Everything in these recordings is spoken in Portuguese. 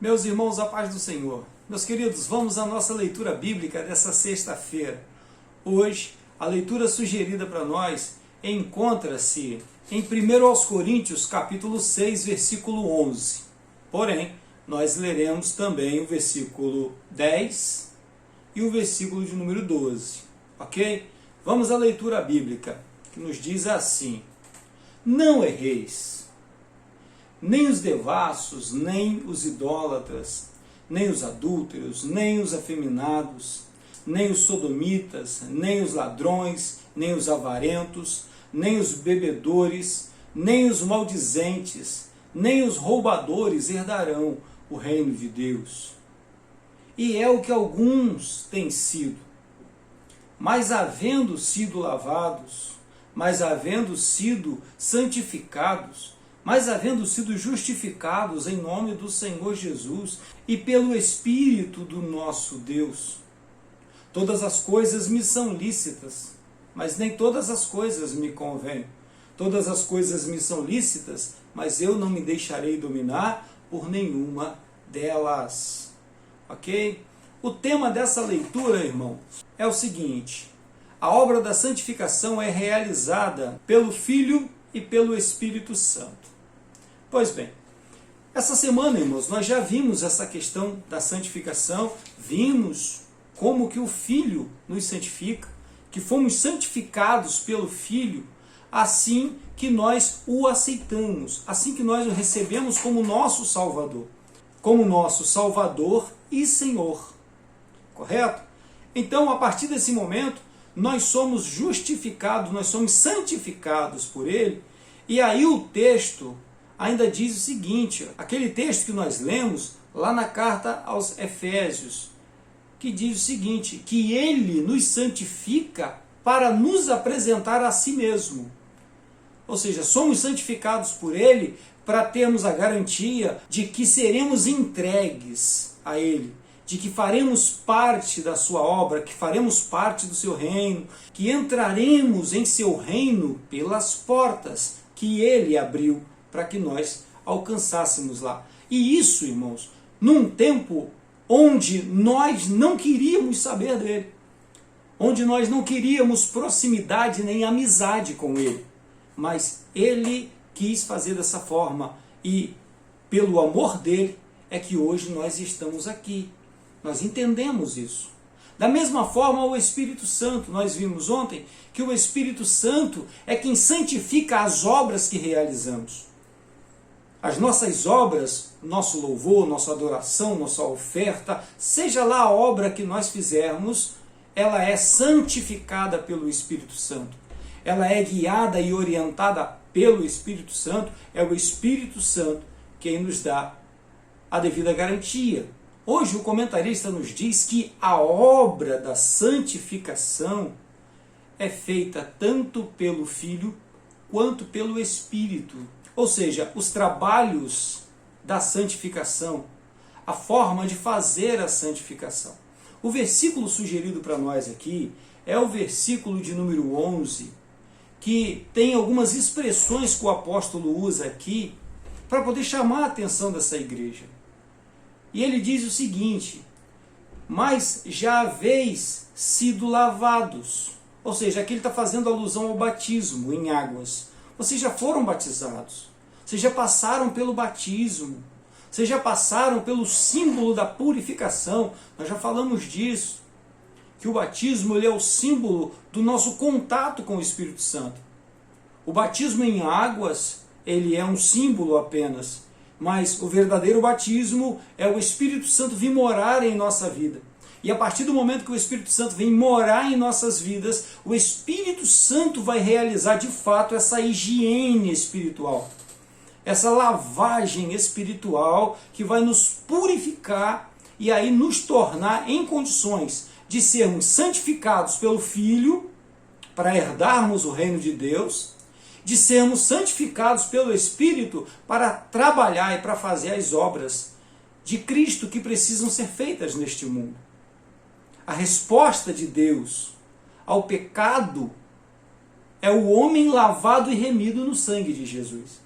Meus irmãos, a paz do Senhor. Meus queridos, vamos à nossa leitura bíblica dessa sexta-feira. Hoje, a leitura sugerida para nós encontra-se em 1 Coríntios, capítulo 6, versículo 11. Porém, nós leremos também o versículo 10 e o versículo de número 12. Ok? Vamos à leitura bíblica, que nos diz assim: Não erreis, nem os devassos, nem os idólatras, nem os adúlteros, nem os afeminados, nem os sodomitas, nem os ladrões, nem os avarentos, nem os bebedores, nem os maldizentes, nem os roubadores herdarão o reino de Deus. E é o que alguns têm sido. Mas havendo sido lavados, mas havendo sido santificados, mas havendo sido justificados em nome do Senhor Jesus e pelo Espírito do nosso Deus. Todas as coisas me são lícitas, mas nem todas as coisas me convêm. Todas as coisas me são lícitas, mas eu não me deixarei dominar por nenhuma delas. Ok? O tema dessa leitura, irmãos, é o seguinte: a obra da santificação é realizada pelo Filho e pelo Espírito Santo. Pois bem, essa semana, irmãos, nós já vimos essa questão da santificação, vimos como que o Filho nos santifica, que fomos santificados pelo Filho, assim que nós o aceitamos, assim que nós o recebemos como nosso Salvador e Senhor. Correto? Então, a partir desse momento, nós somos justificados, nós somos santificados por Ele, e aí o texto ainda diz o seguinte, aquele texto que nós lemos lá na carta aos Efésios, que diz o seguinte, que Ele nos santifica para nos apresentar a si mesmo. Ou seja, somos santificados por Ele para termos a garantia de que seremos entregues a Ele, de que faremos parte da sua obra, que faremos parte do seu reino, que entraremos em seu reino pelas portas que Ele abriu para que nós alcançássemos lá. E isso, irmãos, num tempo onde nós não queríamos saber dele, onde nós não queríamos proximidade nem amizade com ele, mas ele quis fazer dessa forma, e pelo amor dele é que hoje nós estamos aqui. Nós entendemos isso. Da mesma forma, o Espírito Santo, nós vimos ontem que o Espírito Santo é quem santifica as obras que realizamos. As nossas obras, nosso louvor, nossa adoração, nossa oferta, seja lá a obra que nós fizermos, ela é santificada pelo Espírito Santo. Ela é guiada e orientada pelo Espírito Santo. É o Espírito Santo quem nos dá a devida garantia. Hoje o comentarista nos diz que a obra da santificação é feita tanto pelo Filho quanto pelo Espírito. Ou seja, os trabalhos da santificação, a forma de fazer a santificação. O versículo sugerido para nós aqui é o versículo de número 11, que tem algumas expressões que o apóstolo usa aqui para poder chamar a atenção dessa igreja. E ele diz o seguinte: mas já haveis sido lavados. Ou seja, aqui ele está fazendo alusão ao batismo em águas. Vocês já foram batizados. Vocês já passaram pelo batismo. Vocês já passaram pelo símbolo da purificação. Nós já falamos disso. Que o batismo ele é o símbolo do nosso contato com o Espírito Santo. O batismo em águas, ele é um símbolo apenas. Mas o verdadeiro batismo é o Espírito Santo vir morar em nossa vida. E a partir do momento que o Espírito Santo vem morar em nossas vidas, o Espírito Santo vai realizar de fato essa higiene espiritual. Essa lavagem espiritual que vai nos purificar e aí nos tornar em condições de sermos santificados pelo Filho para herdarmos o reino de Deus, de sermos santificados pelo Espírito para trabalhar e para fazer as obras de Cristo que precisam ser feitas neste mundo. A resposta de Deus ao pecado é o homem lavado e remido no sangue de Jesus.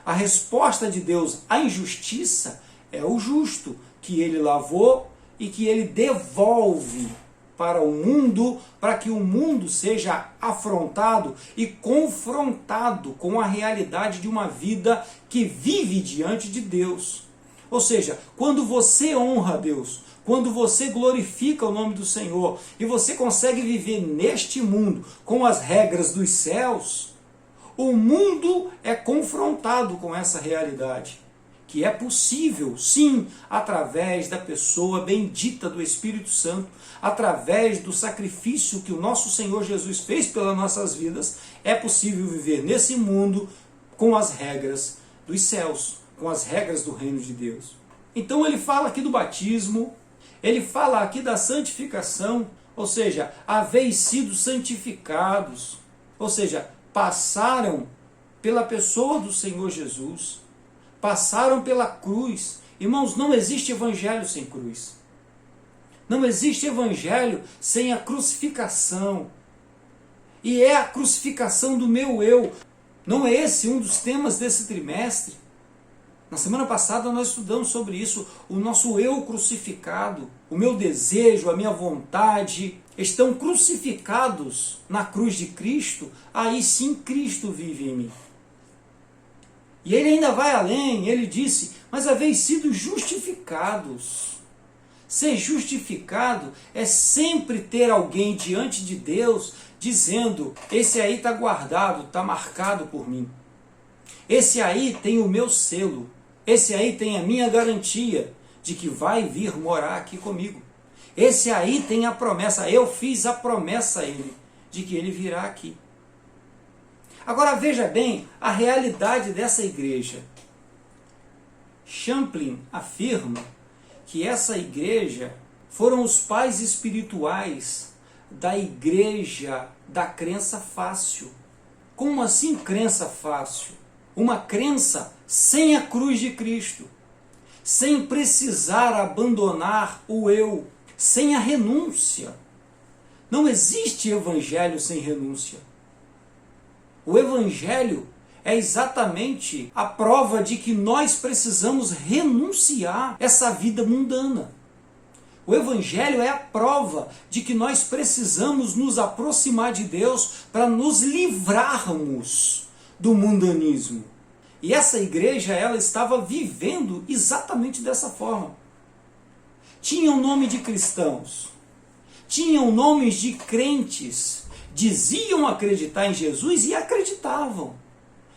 A resposta de Deus à injustiça é o justo, que ele lavou e que ele devolve para o mundo, para que o mundo seja afrontado e confrontado com a realidade de uma vida que vive diante de Deus. Ou seja, quando você honra a Deus, quando você glorifica o nome do Senhor e você consegue viver neste mundo com as regras dos céus, o mundo é confrontado com essa realidade, que é possível, sim, através da pessoa bendita do Espírito Santo, através do sacrifício que o nosso Senhor Jesus fez pelas nossas vidas, é possível viver nesse mundo com as regras dos céus, com as regras do reino de Deus. Então ele fala aqui do batismo, ele fala aqui da santificação, ou seja, haveis sido santificados, ou seja, passaram pela pessoa do Senhor Jesus, passaram pela cruz. Irmãos, não existe evangelho sem cruz. Não existe evangelho sem a crucificação. E é a crucificação do meu eu. Não é esse um dos temas desse trimestre? Na semana passada nós estudamos sobre isso, o nosso eu crucificado, o meu desejo, a minha vontade, estão crucificados na cruz de Cristo, aí sim Cristo vive em mim. E ele ainda vai além, ele disse, mas haveis sido justificados. Ser justificado é sempre ter alguém diante de Deus dizendo, esse aí está guardado, está marcado por mim. Esse aí tem o meu selo. Esse aí tem a minha garantia de que vai vir morar aqui comigo. Esse aí tem a promessa, eu fiz a promessa a ele, de que ele virá aqui. Agora veja bem a realidade dessa igreja. Champlin afirma que essa igreja foram os pais espirituais da igreja da crença fácil. Como assim crença fácil? Uma crença sem a cruz de Cristo, sem precisar abandonar o eu, sem a renúncia. Não existe evangelho sem renúncia. O evangelho é exatamente a prova de que nós precisamos renunciar essa vida mundana. O evangelho é a prova de que nós precisamos nos aproximar de Deus para nos livrarmos do mundanismo. E essa igreja, ela estava vivendo exatamente dessa forma. Tinham nome de cristãos, tinham nomes de crentes, diziam acreditar em Jesus e acreditavam.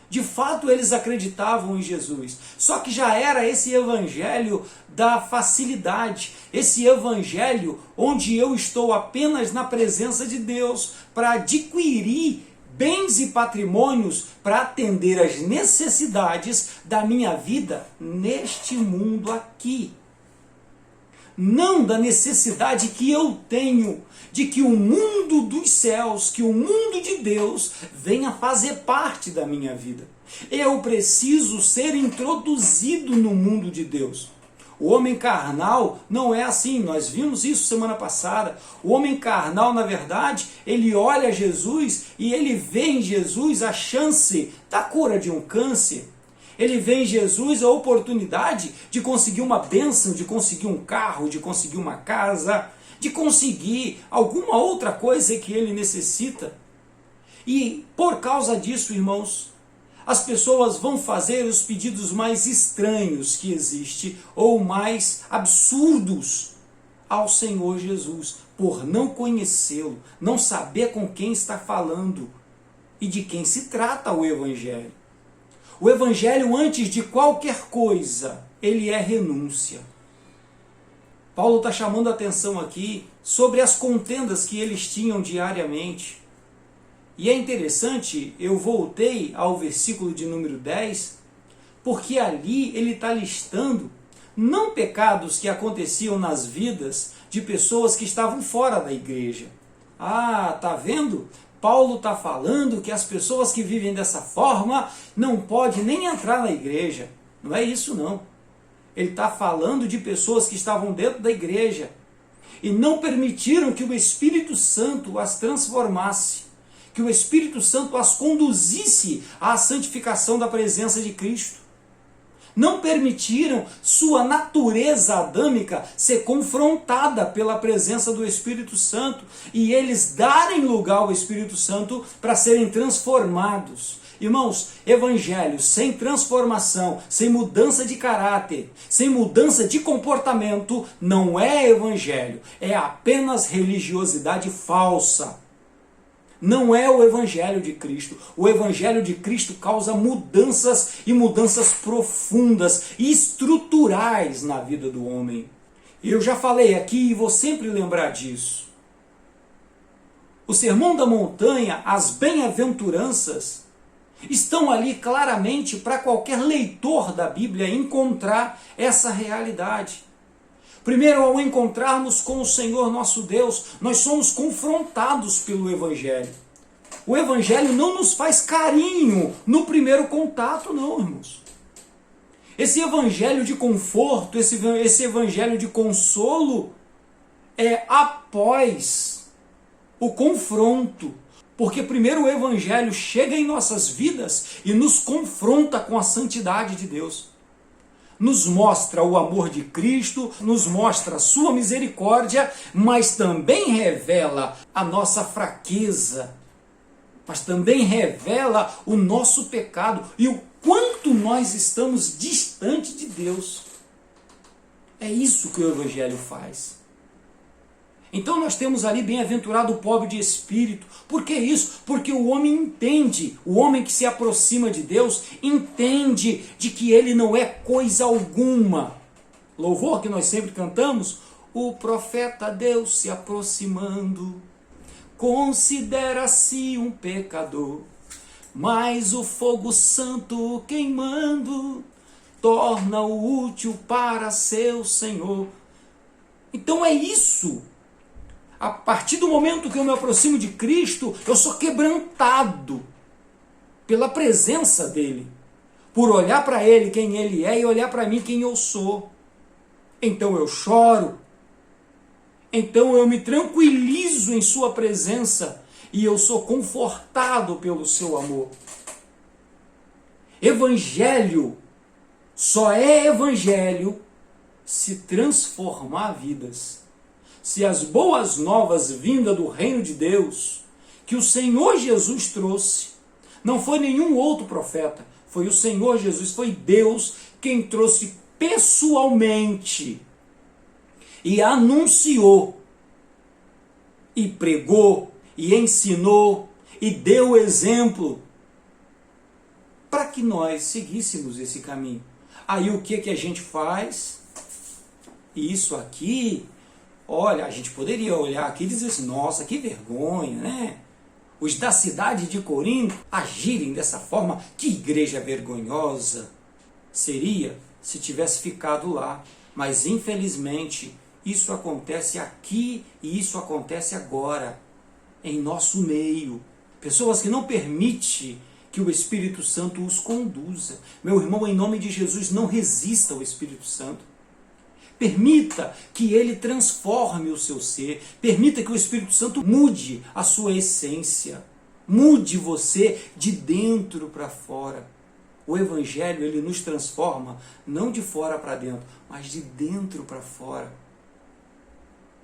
De fato, eles acreditavam em Jesus. Só que já era esse evangelho da facilidade, esse evangelho onde eu estou apenas na presença de Deus para adquirir bens e patrimônios para atender às necessidades da minha vida neste mundo aqui. Não da necessidade que eu tenho de que o mundo dos céus, que o mundo de Deus venha fazer parte da minha vida. Eu preciso ser introduzido no mundo de Deus. O homem carnal não é assim, nós vimos isso semana passada. O homem carnal, na verdade, ele olha Jesus e ele vê em Jesus a chance da cura de um câncer. Ele vê em Jesus a oportunidade de conseguir uma bênção, de conseguir um carro, de conseguir uma casa, de conseguir alguma outra coisa que ele necessita. E por causa disso, irmãos, as pessoas vão fazer os pedidos mais estranhos que existem ou mais absurdos ao Senhor Jesus, por não conhecê-lo, não saber com quem está falando e de quem se trata o Evangelho. O Evangelho, antes de qualquer coisa, ele é renúncia. Paulo está chamando a atenção aqui sobre as contendas que eles tinham diariamente. E é interessante, eu voltei ao versículo de número 10, porque ali ele está listando não pecados que aconteciam nas vidas de pessoas que estavam fora da igreja. Ah, tá vendo? Paulo está falando que as pessoas que vivem dessa forma não podem nem entrar na igreja. Não é isso não. Ele está falando de pessoas que estavam dentro da igreja e não permitiram que o Espírito Santo as transformasse, que o Espírito Santo as conduzisse à santificação da presença de Cristo. não permitiram sua natureza adâmica ser confrontada pela presença do Espírito Santo e eles darem lugar ao Espírito Santo para serem transformados. Irmãos, evangelho sem transformação, sem mudança de caráter, sem mudança de comportamento, não é evangelho, é apenas religiosidade falsa. Não é o Evangelho de Cristo. O Evangelho de Cristo causa mudanças e mudanças profundas e estruturais na vida do homem. Eu já falei aqui e vou sempre lembrar disso. O Sermão da Montanha, as bem-aventuranças, estão ali claramente para qualquer leitor da Bíblia encontrar essa realidade. Primeiro, ao encontrarmos com o Senhor nosso Deus, nós somos confrontados pelo Evangelho. O Evangelho não nos faz carinho no primeiro contato, não, irmãos. Esse Evangelho de conforto, esse Evangelho de consolo, é após o confronto. Porque primeiro o Evangelho chega em nossas vidas e nos confronta com a santidade de Deus. Nos mostra o amor de Cristo, nos mostra a sua misericórdia, mas também revela a nossa fraqueza, mas também revela o nosso pecado e o quanto nós estamos distante de Deus. É isso que o Evangelho faz. Então nós temos ali bem-aventurado o pobre de espírito. Por que isso? Porque o homem entende, o homem que se aproxima de Deus, entende de que ele não é coisa alguma. Louvor que nós sempre cantamos, o profeta Deus se aproximando, considera-se um pecador, mas o fogo santo queimando, torna-o útil para seu Senhor. Então é isso. A partir do momento que eu me aproximo de Cristo, eu sou quebrantado pela presença dele, por olhar para ele quem ele é e olhar para mim quem eu sou. Então eu choro, então eu me tranquilizo em sua presença e eu sou confortado pelo seu amor. Evangelho só é evangelho se transformar vidas. Se as boas novas vindas do reino de Deus, que o Senhor Jesus trouxe, não foi nenhum outro profeta, foi o Senhor Jesus, foi Deus quem trouxe pessoalmente e anunciou, e pregou, e ensinou, e deu exemplo, para que nós seguíssemos esse caminho. Aí o que a gente faz? Isso aqui... Olha, a gente poderia olhar aqui e dizer assim, nossa, que vergonha, né? Os da cidade de Corinto agirem dessa forma, que igreja vergonhosa. Seria se tivesse ficado lá. Mas, infelizmente, isso acontece aqui e isso acontece agora, em nosso meio. Pessoas que não permitem que o Espírito Santo os conduza. Meu irmão, em nome de Jesus, não resista ao Espírito Santo. Permita que ele transforme o seu ser. Permita que o Espírito Santo mude a sua essência. Mude você de dentro para fora. O Evangelho, ele nos transforma não de fora para dentro, mas de dentro para fora.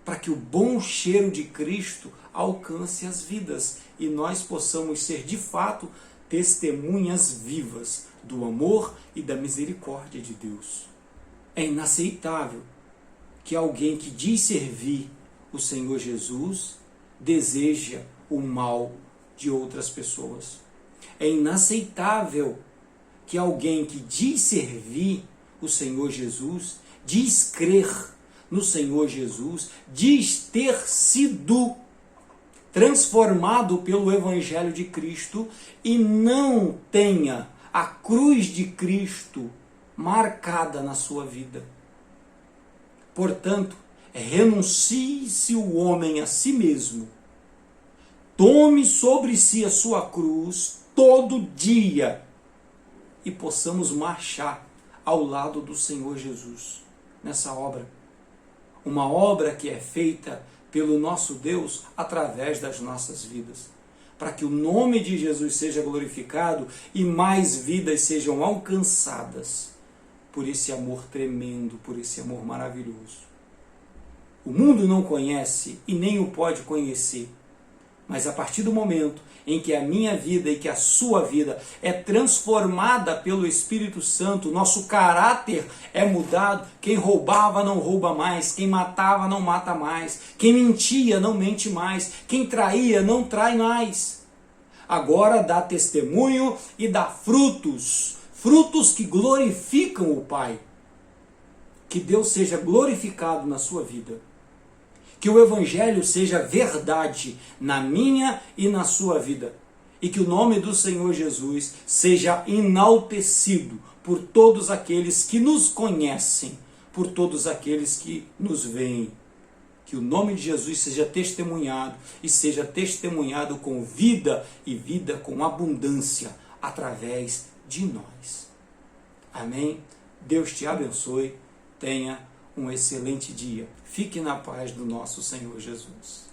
Para que o bom cheiro de Cristo alcance as vidas e nós possamos ser de fato testemunhas vivas do amor e da misericórdia de Deus. É inaceitável que alguém que diz servir o Senhor Jesus deseja o mal de outras pessoas. É inaceitável que alguém que diz servir o Senhor Jesus, diz crer no Senhor Jesus, diz ter sido transformado pelo Evangelho de Cristo e não tenha a cruz de Cristo marcada na sua vida. Portanto, renuncie-se o homem a si mesmo. Tome sobre si a sua cruz todo dia e possamos marchar ao lado do Senhor Jesus nessa obra. Uma obra que é feita pelo nosso Deus através das nossas vidas. Para que o nome de Jesus seja glorificado e mais vidas sejam alcançadas por esse amor tremendo, por esse amor maravilhoso. O mundo não conhece e nem o pode conhecer, mas a partir do momento em que a minha vida e que a sua vida é transformada pelo Espírito Santo, nosso caráter é mudado, quem roubava não rouba mais, quem matava não mata mais, quem mentia não mente mais, quem traía não trai mais. Agora dá testemunho e dá frutos, frutos que glorificam o Pai. Que Deus seja glorificado na sua vida. Que o Evangelho seja verdade na minha e na sua vida. E que o nome do Senhor Jesus seja enaltecido por todos aqueles que nos conhecem, por todos aqueles que nos veem. Que o nome de Jesus seja testemunhado e seja testemunhado com vida e vida com abundância através de nós. Amém? Deus te abençoe. Tenha um excelente dia. Fique na paz do nosso Senhor Jesus.